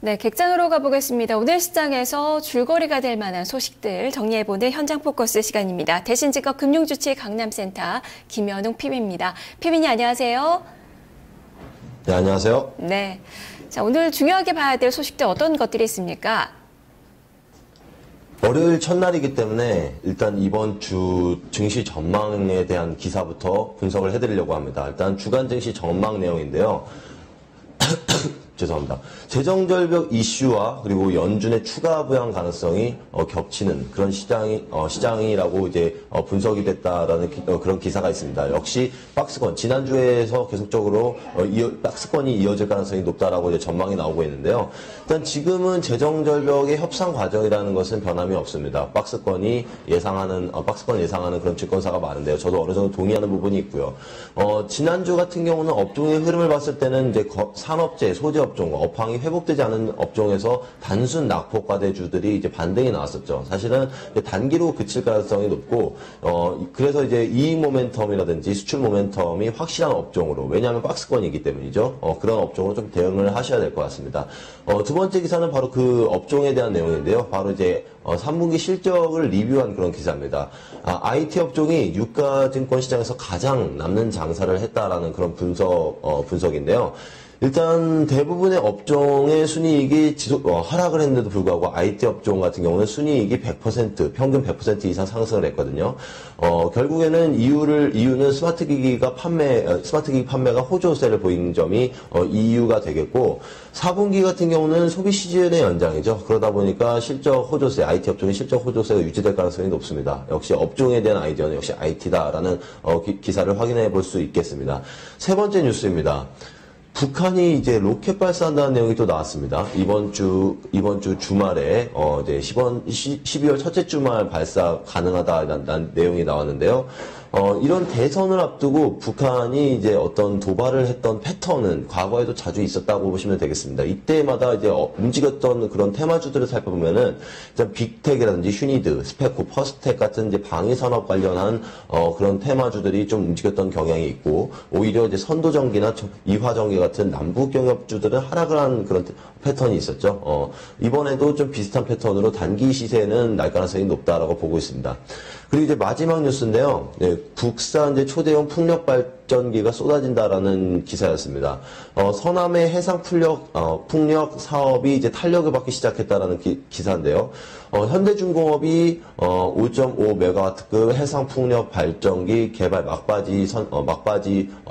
네, 객장으로 가보겠습니다. 오늘 시장에서 줄거리가 될 만한 소식들 정리해보는 현장 포커스 시간입니다. 대신증권 금융주치 강남센터 김현웅 PB입니다. PB님 안녕하세요. 네, 안녕하세요. 네, 자 오늘 중요하게 봐야 될 소식들 어떤 것들이 있습니까? 월요일 첫날이기 때문에 일단 이번 주 증시 전망에 대한 기사부터 분석을 해드리려고 합니다. 일단 주간 증시 전망 내용인데요. 죄송합니다. 재정절벽 이슈와 그리고 연준의 추가 부양 가능성이 겹치는 그런 시장이라고 이제 분석이 됐다라는 그런 기사가 있습니다. 역시 박스권 지난주에서 계속적으로 박스권이 이어질 가능성이 높다라고 이제 전망이 나오고 있는데요. 일단 지금은 재정절벽의 협상 과정이라는 것은 변함이 없습니다. 박스권 예상하는 그런 증권사가 많은데요. 저도 어느 정도 동의하는 부분이 있고요. 지난주 같은 경우는 업종의 흐름을 봤을 때는 이제 산업재, 소재 업종, 업황이 회복되지 않은 업종에서 단순 낙폭과대주들이 이제 반등이 나왔었죠. 사실은 단기로 그칠 가능성이 높고, 그래서 이제 이익 모멘텀이라든지 수출 모멘텀이 확실한 업종으로, 왜냐하면 박스권이기 때문이죠. 그런 업종으로 좀 대응을 하셔야 될 것 같습니다. 두 번째 기사는 바로 그 업종에 대한 내용인데요. 바로 이제 3분기 실적을 리뷰한 그런 기사입니다. IT 업종이 유가증권 시장에서 가장 남는 장사를 했다라는 그런 분석인데요. 일단 대부분의 업종의 순이익이 하락을 했는데도 불구하고 IT 업종 같은 경우는 순이익이 100%, 평균 100% 이상 상승을 했거든요. 결국에는 이유는 스마트기기 판매가 호조세를 보인 점이 이유가 되겠고, 4분기 같은 경우는 소비 시즌의 연장이죠. 그러다 보니까 IT 업종의 실적 호조세가 유지될 가능성이 높습니다. 역시 업종에 대한 아이디어는 역시 IT다라는 기사를 확인해 볼 수 있겠습니다. 세 번째 뉴스입니다. 북한이 이제 로켓 발사한다는 내용이 또 나왔습니다. 이번 주 주말에, 이제 12월 첫째 주말 발사 가능하다라는 내용이 나왔는데요. 이런 대선을 앞두고 북한이 이제 어떤 도발을 했던 패턴은 과거에도 자주 있었다고 보시면 되겠습니다. 이때마다 이제 움직였던 그런 테마주들을 살펴보면은 일단 빅텍이라든지 휴니드, 스페코, 퍼스텍 같은 이제 방위산업 관련한 그런 테마주들이 좀 움직였던 경향이 있고, 오히려 이제 선도전기나 이화전기 같은 남북 경협주들은 하락을 한 그런 패턴이 있었죠. 이번에도 좀 비슷한 패턴으로 단기 시세는 날 가능성이 높다라고 보고 있습니다. 그리고 이제 마지막 뉴스인데요. 네, 국산 이제 초대형 풍력 발전기가 쏟아진다라는 기사였습니다. 서남의 해상 풍력 사업이 이제 탄력을 받기 시작했다라는 기사인데요. 현대중공업이 5.5메가와트급 해상 풍력 발전기 개발 막바지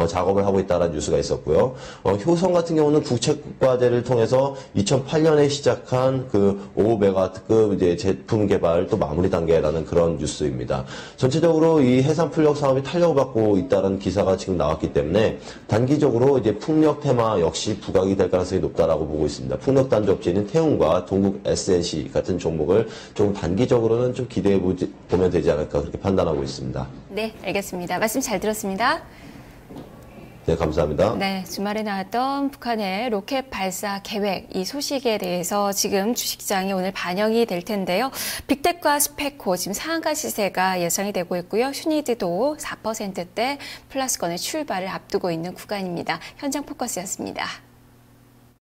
작업을 하고 있다라는 뉴스가 있었고요. 효성 같은 경우는 국책과제를 통해서 2008년에 시작한 그 5메가와트급 이제 제품 개발 또 마무리 단계라는 그런 뉴스입니다. 전체적으로 이 해상 풍력 사업이 탄력을 받고 있다는 기사가 지금 나왔기 때문에 단기적으로 이제 풍력 테마 역시 부각이 될 가능성이 높다라고 보고 있습니다. 풍력 단지업체인 태웅과 동국 SNC 같은 종목을 좀 단기적으로는 좀 기대해 보면 되지 않을까 그렇게 판단하고 있습니다. 네, 알겠습니다. 말씀 잘 들었습니다. 네, 감사합니다. 네, 주말에 나왔던 북한의 로켓 발사 계획, 이 소식에 대해서 지금 주식시장에 오늘 반영이 될 텐데요. 빅텍과 스페코 지금 상한가 시세가 예상이 되고 있고요. 휴니드도 4%대 플러스권의 출발을 앞두고 있는 구간입니다. 현장 포커스였습니다.